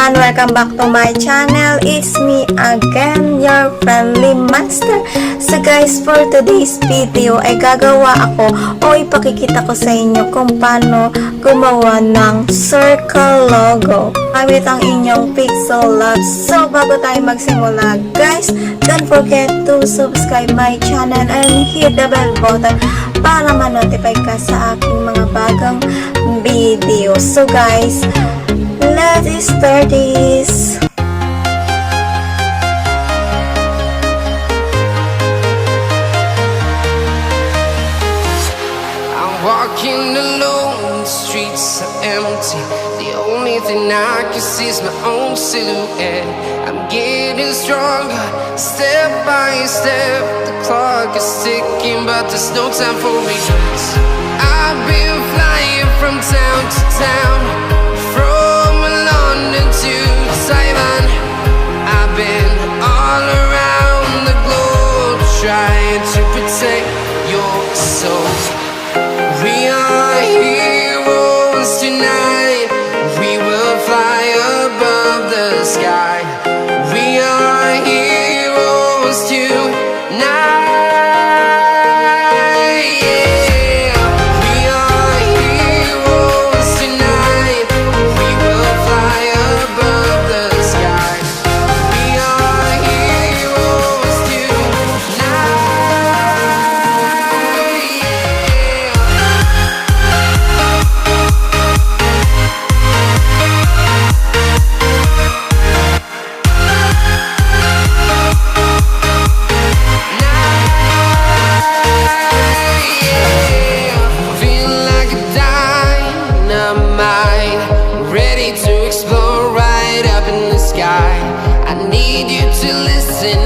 everyone! Welcome back to my channel. It's me again, your friendly master. So guys, for today's video ay gagawa ako o ipakikita ko sa inyo kung paano gumawa ng circle logo gamit ang inyong Pixellab. So bago tayo magsimula guys, don't forget to subscribe my channel and hit the bell button para ma-notify ka sa aking mga bagong video. So guys, let's start this. I'm walking alone, the streets are empty. The only thing I can see is my own silhouette. I'm getting stronger, step by step. The clock is ticking, but there's no time for regrets. I've been flying from town to town, from London to Taiwan. I've been all around the globe, trying to protect your soul. We are heroes tonight. We will fly above the sky. We are heroes tonight.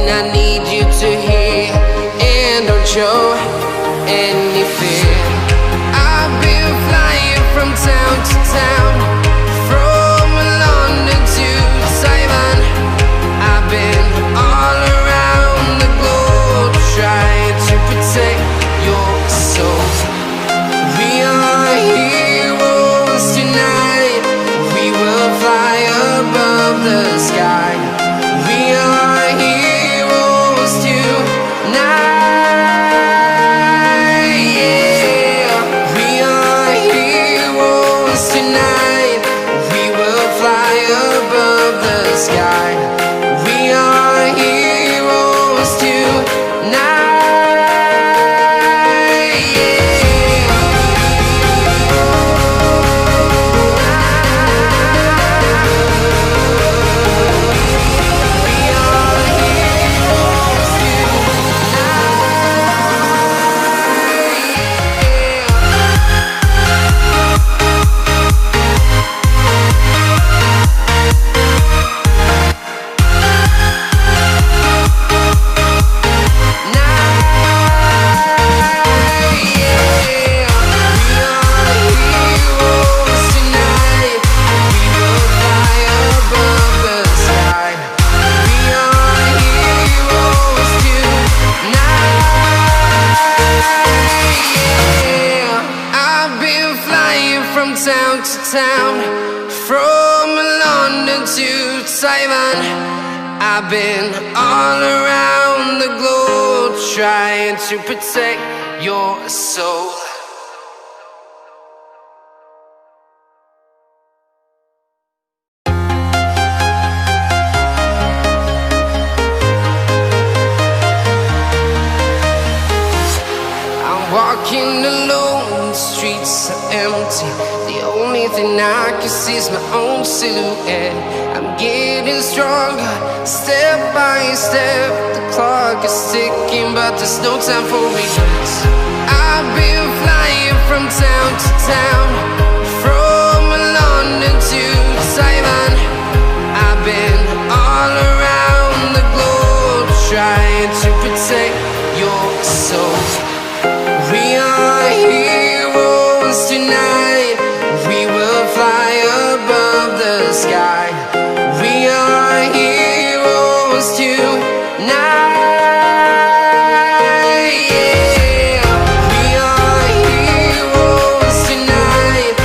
I need you to hear and don't show any fear. I've been flying from town to town, from London to Taiwan. I've been all around the globe, trying to protect your soul. We are heroes tonight. We will fly above the sky. We are heroes tonight. Yeah. We are heroes tonight. We will fly above the sky. We are heroes tonight. From town to town, from London to Taiwan. I've been all around the globe, trying to protect your soul. I'm walking alone, the streets are empty. The only thing I can see is my own silhouette. I'm getting stronger, step by step. The clock is ticking, but there's no time for regrets. I've been flying from town to town, from London to Taiwan. I've been all around the globe, trying to protect your soul. We are heroes tonight. We will fly above the sky. We are heroes tonight. Yeah. We are heroes tonight.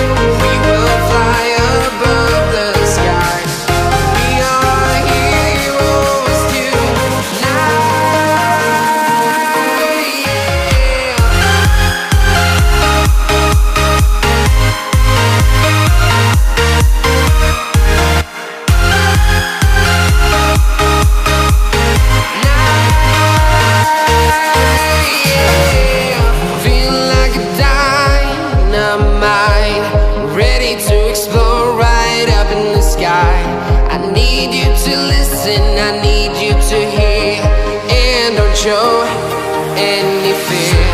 lesson I need you to hear, and don't show any fear.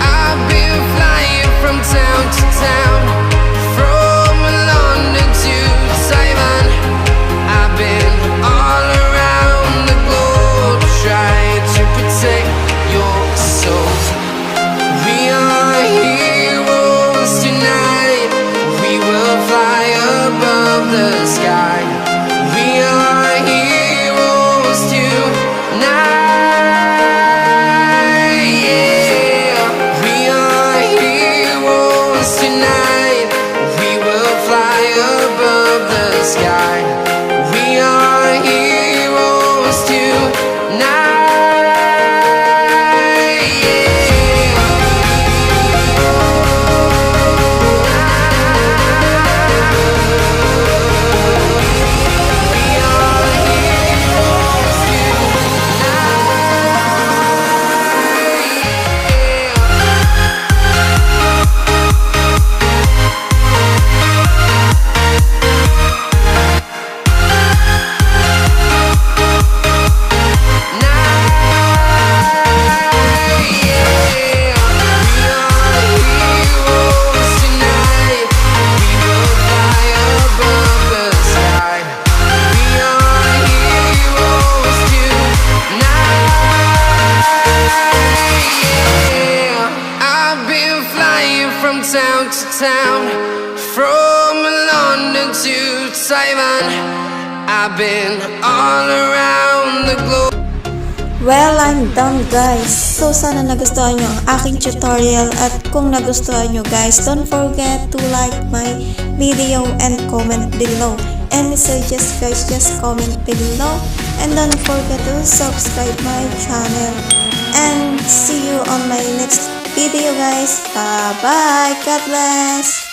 I've been flying from town to town, from London to Taiwan. I've been all around the globe trying to protect your soul. We are heroes tonight. We will fly above the sky. We are heroes tonight. Yeah. We are heroes tonight. We will fly above the sky. We are heroes tonight. From town to town, from London to Taiwan. I've been all around the globe. Well, I'm done guys. So sana nagustuhan nyo ang aking tutorial, at kung nagustuhan nyo guys, don't forget to like my video and comment below. Any messages guys, just comment below, and don't forget to subscribe my channel, and see you on my next video guys. Bye bye. God bless.